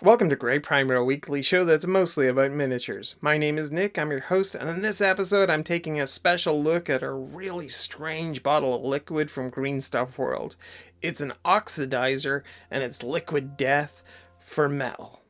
Welcome to Grey Primer, a weekly show that's mostly about miniatures. My name is Nick, I'm your host, and in this episode I'm taking a special look at a really strange bottle of liquid from Green Stuff World. It's an oxidizer, and it's liquid death for metal.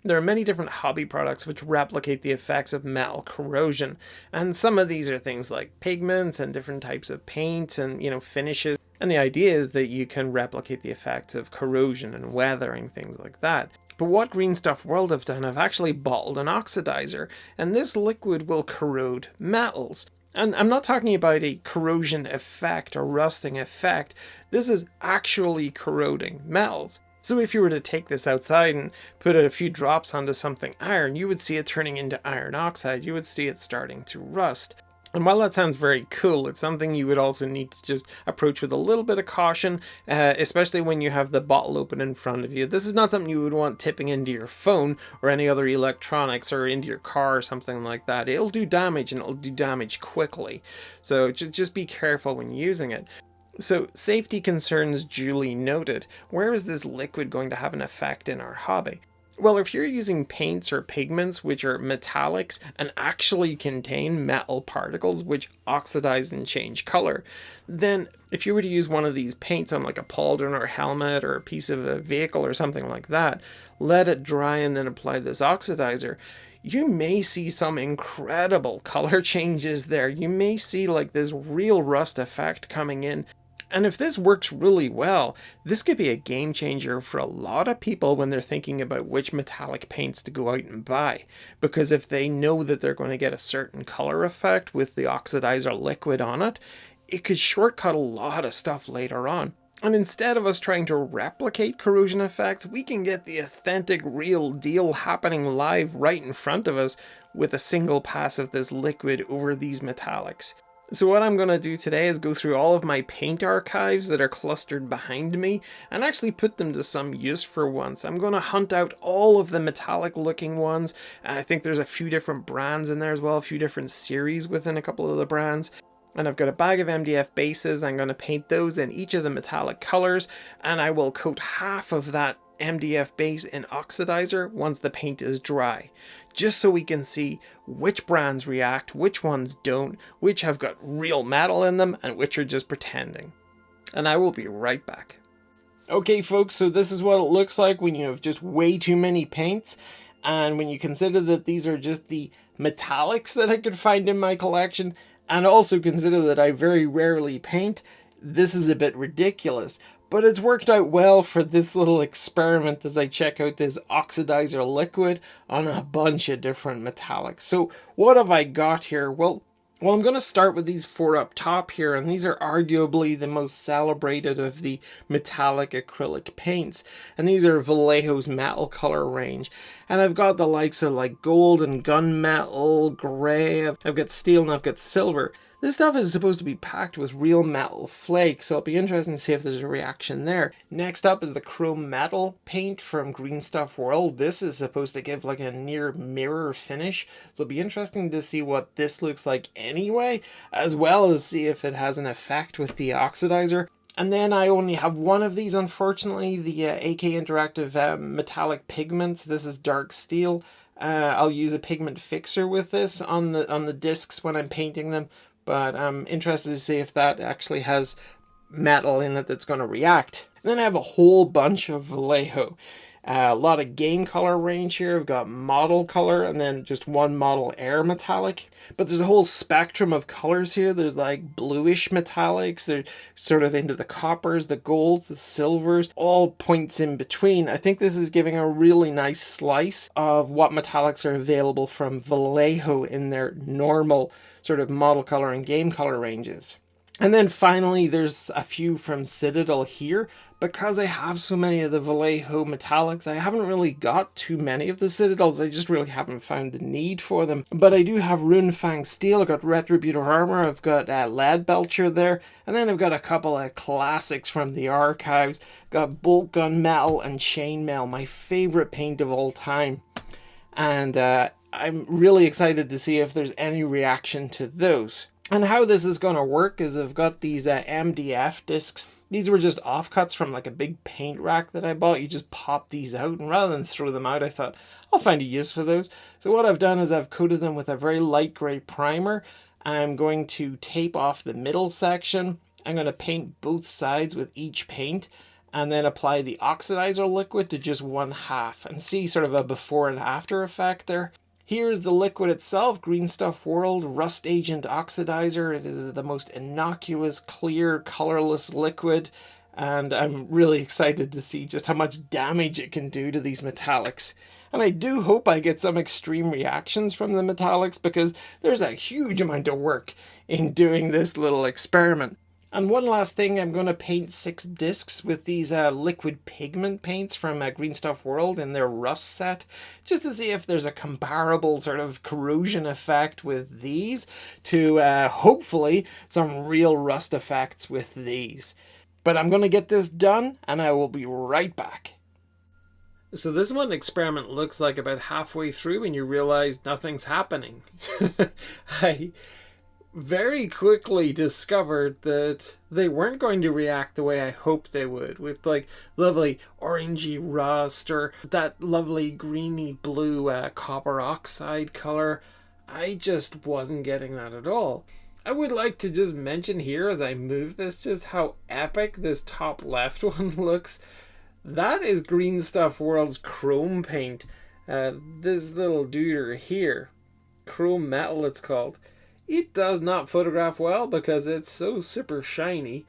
There are many different hobby products which replicate the effects of metal corrosion, and some of these are things like pigments and different types of paint and, finishes. And the idea is that you can replicate the effects of corrosion and weathering, things like that. But what Green Stuff World have done, have actually bottled an oxidizer, and this liquid will corrode metals. And I'm not talking about a corrosion effect or rusting effect, this is actually corroding metals. So if you were to take this outside and put a few drops onto something iron, you would see it turning into iron oxide, you would see it starting to rust. And while that sounds very cool, it's something you would also need to just approach with a little bit of caution, especially when you have the bottle open in front of you. This is not something you would want tipping into your phone or any other electronics or into your car or something like that. It'll do damage, and it'll do damage quickly. So just be careful when using it. So, safety concerns duly noted. Where is this liquid going to have an effect in our hobby? Well, if you're using paints or pigments which are metallics and actually contain metal particles which oxidize and change color, then if you were to use one of these paints on like a pauldron or a helmet or a piece of a vehicle or something like that, let it dry and then apply this oxidizer, you may see some incredible color changes there. You may see like this real rust effect coming in. And if this works really well, this could be a game changer for a lot of people when they're thinking about which metallic paints to go out and buy. Because if they know that they're going to get a certain color effect with the oxidizer liquid on it, it could shortcut a lot of stuff later on. And instead of us trying to replicate corrosion effects, we can get the authentic real deal happening live right in front of us with a single pass of this liquid over these metallics. So what I'm going to do today is go through all of my paint archives that are clustered behind me and actually put them to some use for once. I'm going to hunt out all of the metallic looking ones. I think there's a few different brands in there as well, a few different series within a couple of the brands. And I've got a bag of MDF bases. I'm going to paint those in each of the metallic colors, and I will coat half of that MDF base in oxidizer once the paint is dry, just so we can see which brands react, which ones don't, which have got real metal in them, and which are just pretending. And I will be right back. Okay folks, so this is what it looks like when you have just way too many paints, and when you consider that these are just the metallics that I could find in my collection, and also consider that I very rarely paint, this is a bit ridiculous. But it's worked out well for this little experiment as I check out this oxidizer liquid on a bunch of different metallics. So what have I got here? Well, I'm going to start with these four up top here, and these are arguably the most celebrated of the metallic acrylic paints. And these are Vallejo's metal color range. And I've got the likes of like gold and gunmetal, grey, I've got steel, and I've got silver. This stuff is supposed to be packed with real metal flakes, so it'll be interesting to see if there's a reaction there. Next up is the chrome metal paint from Green Stuff World. This is supposed to give like a near mirror finish, so it'll be interesting to see what this looks like anyway, as well as see if it has an effect with the oxidizer. And then I only have one of these, unfortunately, the AK Interactive Metallic Pigments. This is dark steel. I'll use a pigment fixer with this on the discs when I'm painting them. But I'm interested to see if that actually has metal in it that's going to react. And then I have a whole bunch of Vallejo. A lot of game color range here. I've got model color and then just one model air metallic. But there's a whole spectrum of colors here. There's like bluish metallics. They're sort of into the coppers, the golds, the silvers, all points in between. I think this is giving a really nice slice of what metallics are available from Vallejo in their normal sort of model color and game color ranges. And then finally, there's a few from Citadel here. Because I have so many of the Vallejo metallics, I haven't really got too many of the Citadels. I just really haven't found the need for them. But I do have Runefang Steel, I've got Retributor Armor, I've got Lead Belcher there, and then I've got a couple of classics from the archives. Got Bolt Gun Metal and Chainmail, my favorite paint of all time. And I'm really excited to see if there's any reaction to those. And how this is going to work is I've got these MDF discs. These were just offcuts from like a big paint rack that I bought. You just pop these out, and rather than throw them out, I thought I'll find a use for those. So what I've done is I've coated them with a very light gray primer. I'm going to tape off the middle section. I'm going to paint both sides with each paint, and then apply the oxidizer liquid to just one half and see sort of a before and after effect there. Here's the liquid itself, Green Stuff World Rust Agent Oxidizer. It is the most innocuous, clear, colorless liquid, and I'm really excited to see just how much damage it can do to these metallics. And I do hope I get some extreme reactions from the metallics, because there's a huge amount of work in doing this little experiment. And one last thing, I'm going to paint 6 discs with these liquid pigment paints from Green Stuff World in their rust set, just to see if there's a comparable sort of corrosion effect with these to hopefully some real rust effects with these. But I'm going to get this done, and I will be right back. So this one experiment looks like about halfway through and you realize nothing's happening. I very quickly discovered that they weren't going to react the way I hoped they would, with like lovely orangey rust or that lovely greeny blue copper oxide color. I just wasn't getting that at all. I would like to just mention here as I move this just how epic this top left one looks. That is Green Stuff World's Chrome Paint. This little duder here, Chrome Metal it's called. It does not photograph well because it's so super shiny,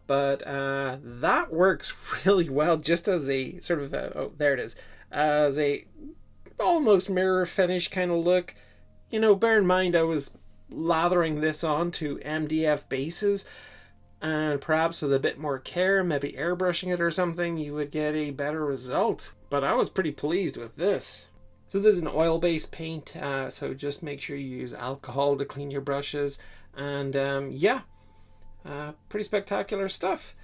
but that works really well just as a sort of oh, there it is, as a almost mirror finish kind of look. You know, bear in mind I was lathering this onto MDF bases, and perhaps with a bit more care, maybe airbrushing it or something, you would get a better result. But I was pretty pleased with this. So this is an oil-based paint, so just make sure you use alcohol to clean your brushes. And yeah, pretty spectacular stuff.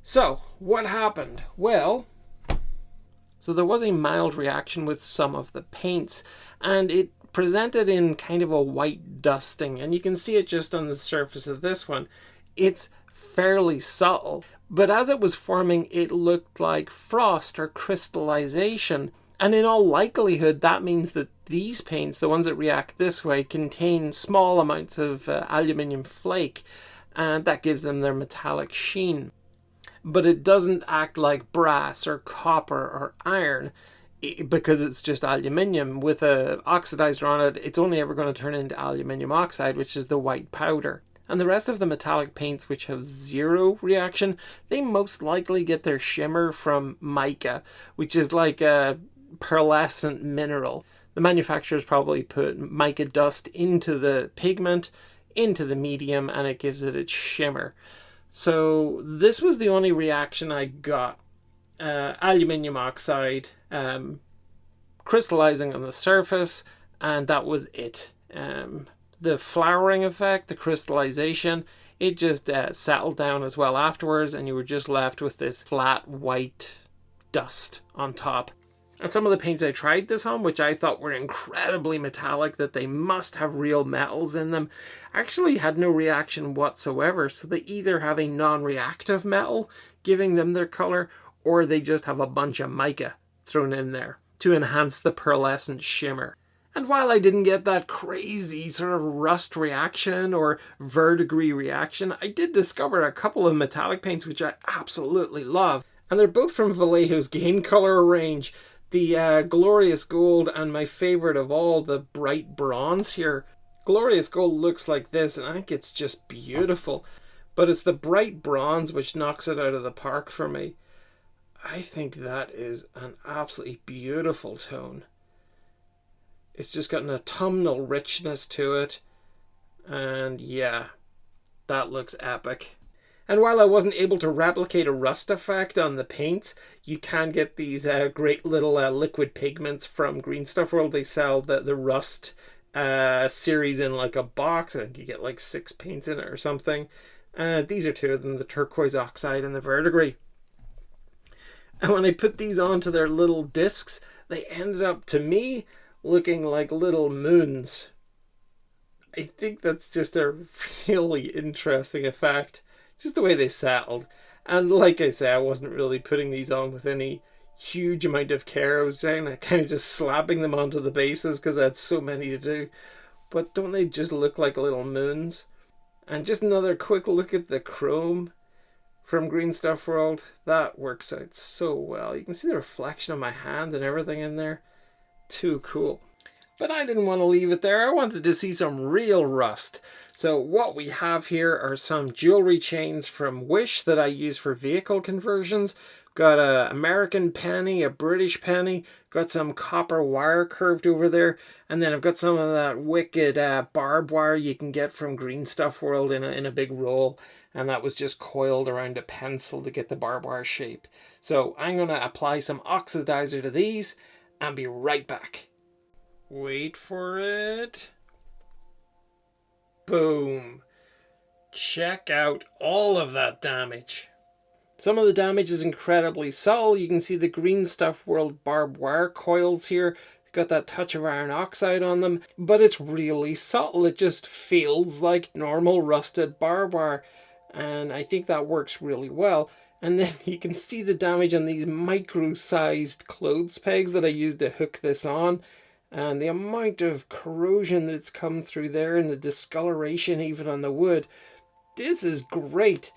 So, what happened? Well, so there was a mild reaction with some of the paints, and it presented in kind of a white dusting, and you can see it just on the surface of this one. It's fairly subtle, but as it was forming, it looked like frost or crystallization. And in all likelihood, that means that these paints, the ones that react this way, contain small amounts of aluminium flake, and that gives them their metallic sheen. But it doesn't act like brass or copper or iron, because it's just aluminium. With a oxidizer on it, it's only ever going to turn into aluminium oxide, which is the white powder. And the rest of the metallic paints which have zero reaction, they most likely get their shimmer from mica, which is like a pearlescent mineral. The manufacturers probably put mica dust into the pigment, into the medium, and it gives it its shimmer. So this was the only reaction I got. Aluminium oxide crystallizing on the surface, and that was it. The flowering effect, the crystallization, it just settled down as well afterwards, and you were just left with this flat white dust on top. And some of the paints I tried this on, which I thought were incredibly metallic, that they must have real metals in them, actually had no reaction whatsoever. So they either have a non-reactive metal giving them their color, or they just have a bunch of mica thrown in there to enhance the pearlescent shimmer. And while I didn't get that crazy sort of rust reaction or verdigris reaction, I did discover a couple of metallic paints which I absolutely love. And they're both from Vallejo's Game Color range. The Glorious Gold and my favorite of all, the Bright Bronze here. Glorious Gold looks like this, and I think it's just beautiful. But it's the Bright Bronze which knocks it out of the park for me. I think that is an absolutely beautiful tone. It's just got an autumnal richness to it. And yeah, that looks epic. And while I wasn't able to replicate a rust effect on the paints, you can get these great little liquid pigments from Green Stuff World. They sell the rust series in like a box. I think you get like 6 paints in it or something. These are 2 of them, the turquoise oxide and the verdigris. And when I put these onto their little discs, they ended up, to me, looking like little moons. I think that's just a really interesting effect. Just the way they settled. And like I say, I wasn't really putting these on with any huge amount of care. I was kind of just slapping them onto the bases because I had so many to do. But don't they just look like little moons? And just another quick look at the chrome from Green Stuff World. That works out so well. You can see the reflection of my hand and everything in there. Too cool. But I didn't want to leave it there. I wanted to see some real rust. So what we have here are some jewelry chains from Wish that I use for vehicle conversions. Got a American penny, a British penny, got some copper wire curved over there, and then I've got some of that wicked barbed wire you can get from Green Stuff World in a big roll, and that was just coiled around a pencil to get the barbed wire shape. So I'm going to apply some oxidizer to these and be right back. Wait for it. Boom. Check out all of that damage. Some of the damage is incredibly subtle. You can see the Green Stuff World barbed wire coils here. Got that touch of iron oxide on them, but it's really subtle. It just feels like normal rusted barbed wire, and I think that works really well. And then you can see the damage on these micro-sized clothes pegs that I used to hook this on, and the amount of corrosion that's come through there and the discoloration even on the wood. This is great.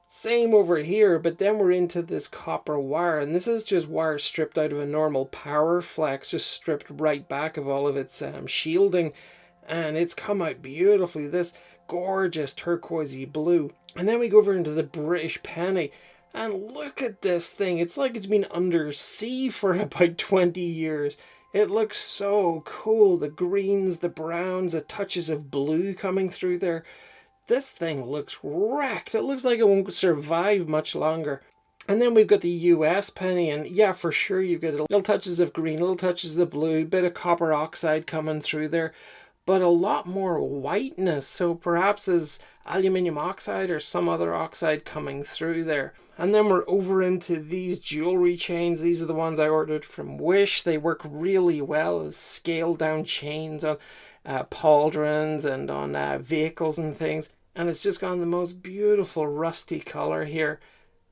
Same over here, but then we're into this copper wire, and this is just wire stripped out of a normal power flex, just stripped right back of all of its shielding, and it's come out beautifully, this gorgeous turquoisey blue. And then we go over into the British penny, and look at this thing. It's like it's been under sea for about 20 years. It looks so cool. The greens, the browns, the touches of blue coming through there. This thing looks wrecked. It looks like it won't survive much longer. And then we've got the US penny, and yeah, for sure you've got little touches of green, little touches of blue, bit of copper oxide coming through there, but a lot more whiteness. So perhaps there's aluminium oxide or some other oxide coming through there. And then we're over into these jewelry chains. These are the ones I ordered from Wish. They work really well as scaled down chains on pauldrons and on vehicles and things. And it's just got the most beautiful rusty color here.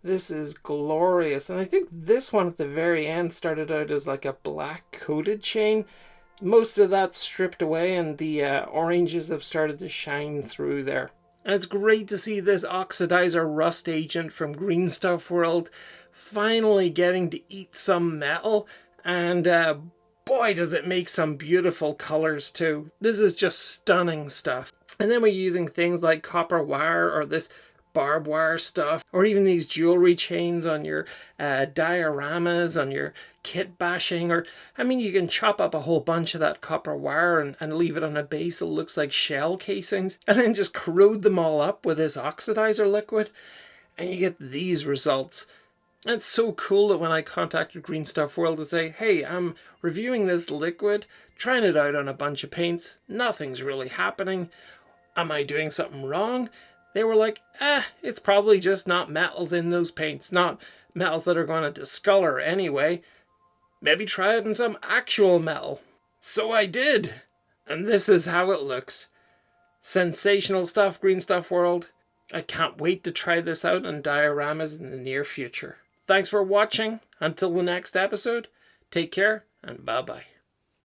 This is glorious. And I think this one at the very end started out as like a black coated chain. Most of that stripped away, and the oranges have started to shine through there. And it's great to see this Oxidizer rust agent from Green Stuff World finally getting to eat some metal. And boy, does it make some beautiful colors too. This is just stunning stuff. And then we're using things like copper wire or this barbed wire stuff, or even these jewelry chains on your dioramas, on your kit bashing, or I mean you can chop up a whole bunch of that copper wire and leave it on a base that looks like shell casings, and then just corrode them all up with this oxidizer liquid, and you get these results. And it's so cool that when I contacted Green Stuff World to say, hey, I'm reviewing this liquid, trying it out on a bunch of paints, nothing's really happening, am I doing something wrong? They were like, it's probably just not metals in those paints, not metals that are going to discolor anyway. Maybe try it in some actual metal. So I did, and this is how it looks. Sensational stuff, Green Stuff World. I can't wait to try this out on dioramas in the near future. Thanks for watching. Until the next episode, take care and bye-bye.